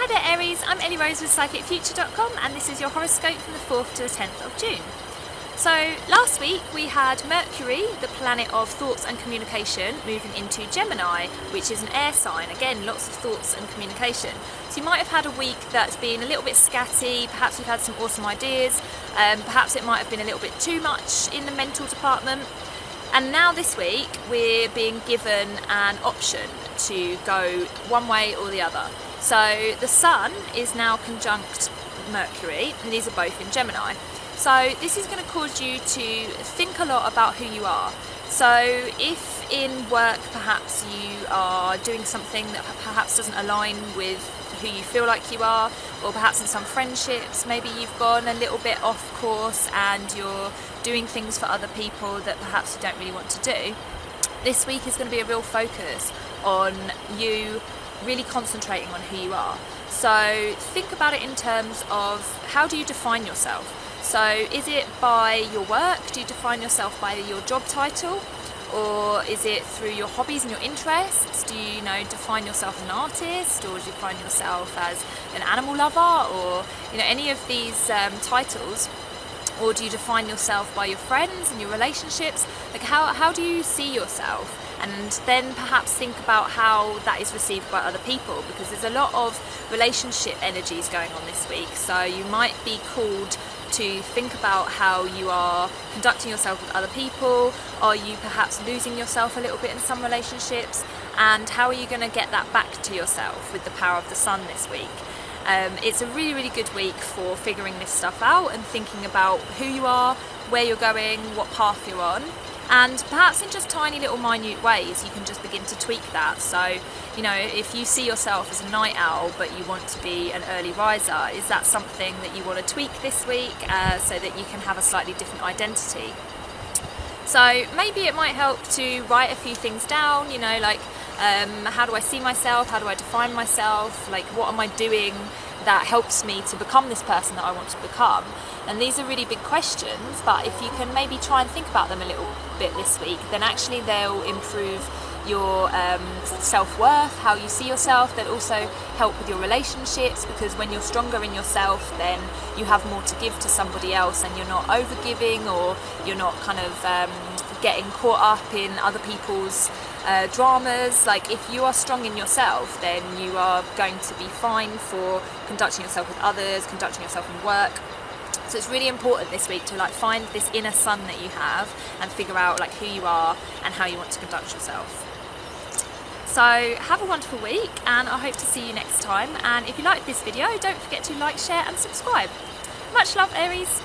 Hi there Aries, I'm Ellie Rose with PsychicFuture.com and this is your horoscope from the 4th to the 10th of June. So last week we had Mercury, the planet of thoughts and communication, moving into Gemini, which is an air sign. Again, lots of thoughts and communication. So you might have had a week that's been a little bit scatty, perhaps you've had some awesome ideas, perhaps it might have been a little bit too much in the mental department. And now this week we're being given an option to go one way or the other. So the Sun is now conjunct Mercury, and these are both in Gemini. So this is going to cause you to think a lot about who you are. So if in work perhaps you are doing something that perhaps doesn't align with who you feel like you are, or perhaps in some friendships maybe you've gone a little bit off course and you're doing things for other people that perhaps you don't really want to do, this week is going to be a real focus on you really concentrating on who you are. So think about it in terms of how do you define yourself? So is it by your work? Do you define yourself by your job title? Or is it through your hobbies and your interests? Do you define yourself as an artist, or do you define yourself as an animal lover, or any of these titles? Or do you define yourself by your friends and your relationships? Like how do you see yourself? And then perhaps think about how that is received by other people, because there's a lot of relationship energies going on this week. So you might be called to think about how you are conducting yourself with other people. Are you perhaps losing yourself a little bit in some relationships? And how are you going to get that back to yourself with the power of the Sun this week? It's a really, really good week for figuring this stuff out and thinking about who you are, where you're going, what path you're on. And perhaps in just tiny little minute ways you can just begin to tweak that. So, if you see yourself as a night owl but you want to be an early riser, is that something that you want to tweak this week so that you can have a slightly different identity? So maybe it might help to write a few things down, how do I see myself, how do I define myself, what am I doing that helps me to become this person that I want to become. And these are really big questions, but if you can maybe try and think about them a little bit this week, then actually they'll improve your self-worth, how you see yourself. They'll also help with your relationships, because when you're stronger in yourself, then you have more to give to somebody else, and you're not over-giving, or you're not kind of getting caught up in other people's dramas. If you are strong in yourself, then you are going to be fine for conducting yourself with others, conducting yourself in work. So it's really important this week to find this inner sun that you have and figure out who you are and how you want to conduct yourself. So have a wonderful week, and I hope to see you next time. And if you liked this video, don't forget to like, share and subscribe. Much love, Aries.